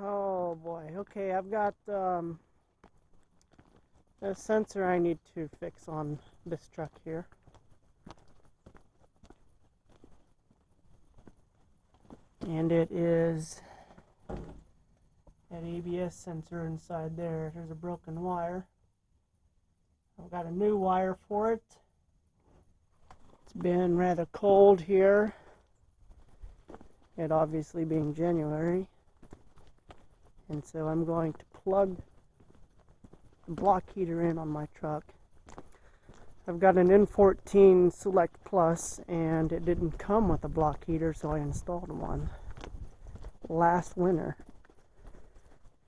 Oh boy. Okay, I've got a sensor I need to fix on this truck here. And it is an ABS sensor inside there. There's a broken wire. I've got a new wire for it. It's been rather cold here. It obviously being January. And so I'm going to plug the block heater in on my truck. I've got an N14 Select Plus and it didn't come with a block heater, so I installed one last winter.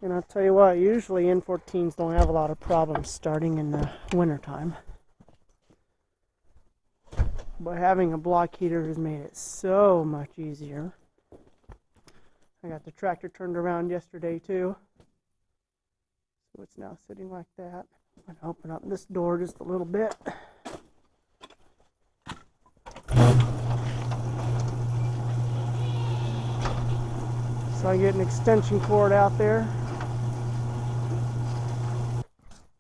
And I'll tell you what, usually N14s don't have a lot of problems starting in the wintertime. But having a block heater has made it so much easier. I got the tractor turned around yesterday too. So it's now sitting like that. I'm going to open up this door just a little bit. So I get an extension cord out there.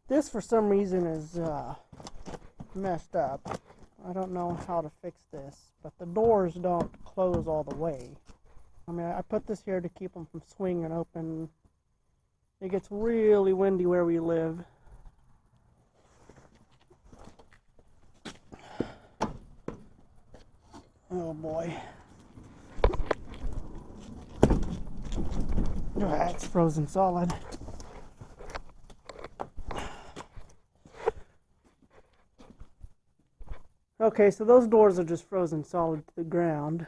This for some reason is messed up. I don't know how to fix this, but the doors don't close all the way. I mean, I put this here to keep them from swinging open. It gets really windy where we live. Oh boy. It's frozen solid. Okay, so those doors are just frozen solid to the ground.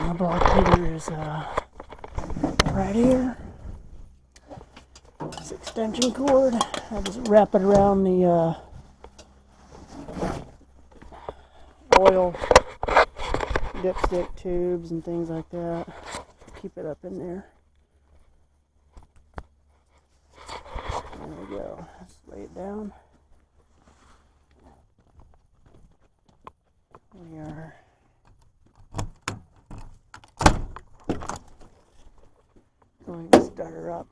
The block heater is right here. This extension cord, I just wrap it around the oil dipstick tubes and things like that. Keep it up in there. There we go. Let's lay it down. We are going to start her up.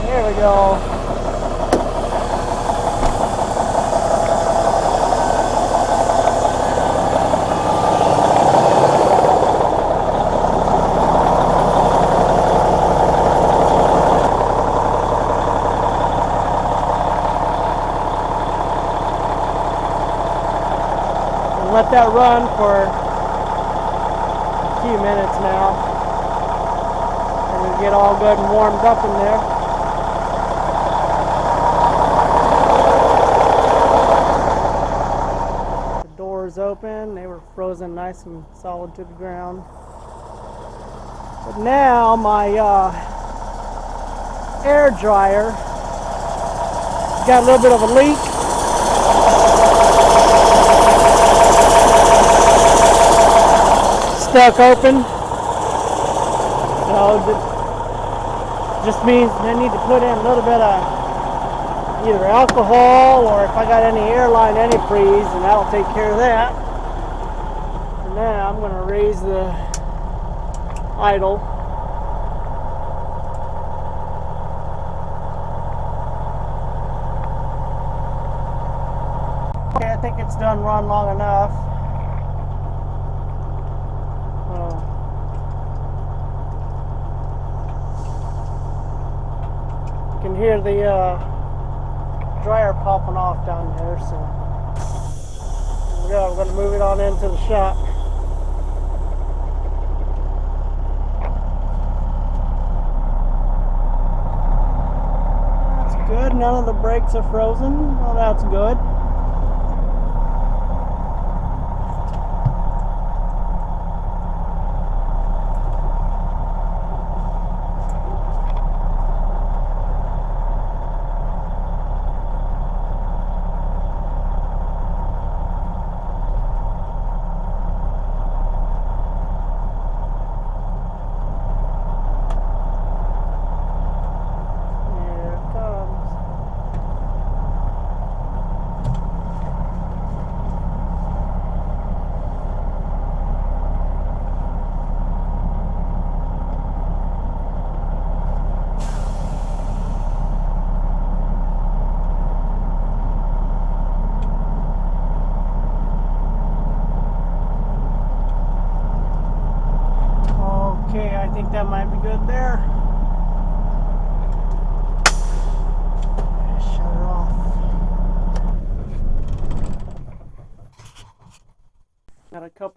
There we go. Let that run for a few minutes now, and it'll get all good and warmed up in there. The doors open, they were frozen nice and solid to the ground. But now my air dryer got a little bit of a leak. Stuck open, so it just means I need to put in a little bit of either alcohol, or if I got any airline antifreeze, and that'll take care of that. And now I'm going to raise the idle. Okay, I think it's done run long enough. You can hear the dryer popping off down there, so there we go. We're going to move it on into the shop. That's good. None of the brakes are frozen. Well, that's good.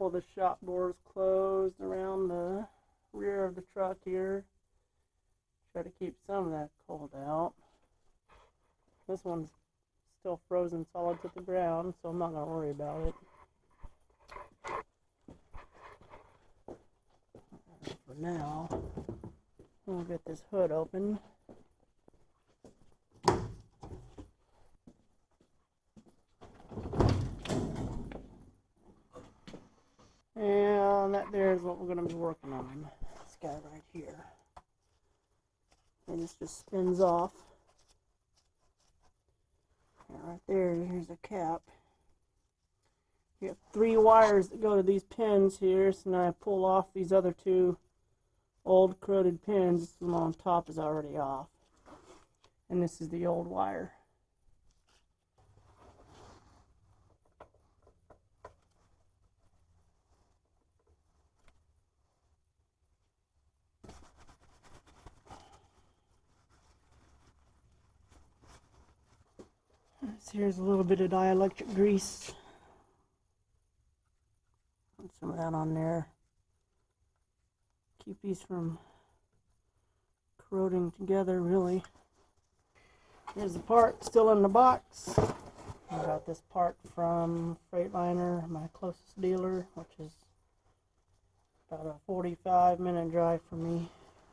careful the shop door is closed around the rear of the truck here. Try to keep some of that cold out. This one's still frozen solid to the ground, so I'm not going to worry about it. For now, we'll get this hood open. And that there is what we're going to be working on. This guy right here. And this just spins off. And right there, here's a cap. You have 3 wires that go to these pins here, so now I pull off these other 2 old corroded pins. This one on top is already off. And this is the old wire. So here's a little bit of dielectric grease. Put some of that on there. Keep these from corroding together, really. Here's the part still in the box. I got this part from Freightliner, my closest dealer, which is about a 45-minute drive from me.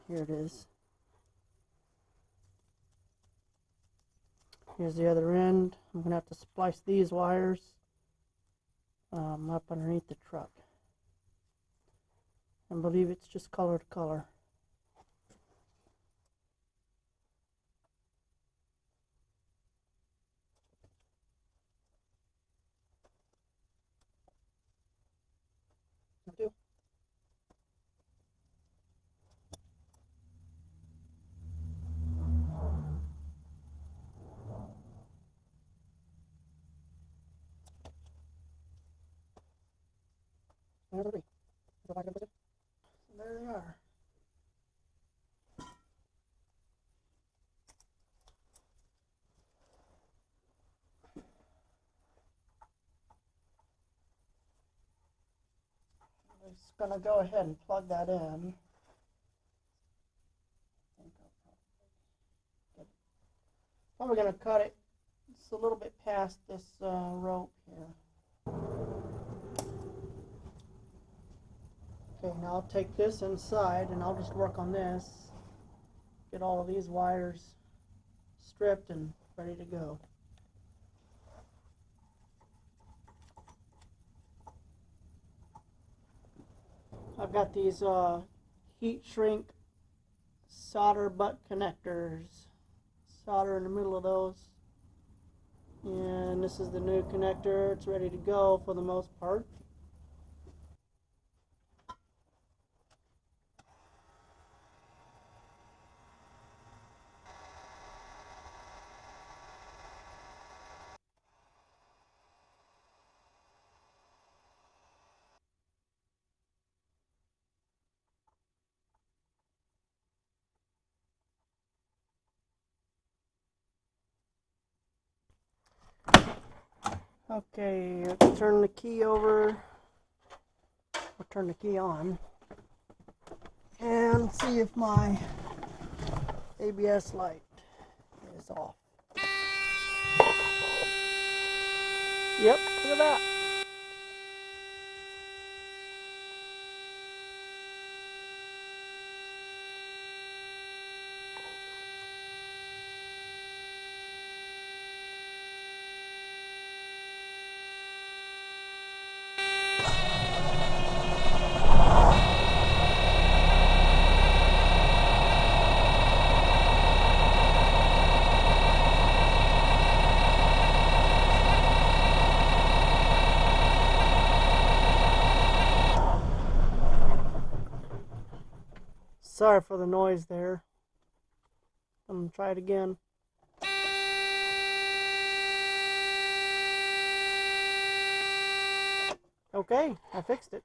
Here it is. Here's the other end. I'm going to have to splice these wires up underneath the truck. I believe it's just color to color. Do. There they are. I'm just going to go ahead and plug that in. Probably going to cut it just a little bit past this rope here. Okay, now I'll take this inside and I'll just work on this. Get all of these wires stripped and ready to go. I've got these heat shrink solder butt connectors. Solder in the middle of those. And this is the new connector. It's ready to go for the most part. Okay, let's turn the key over. I'll turn the key on and see if my ABS light is off. Yep, look at that. Sorry for the noise there. I'm going to try it again. Okay, I fixed it.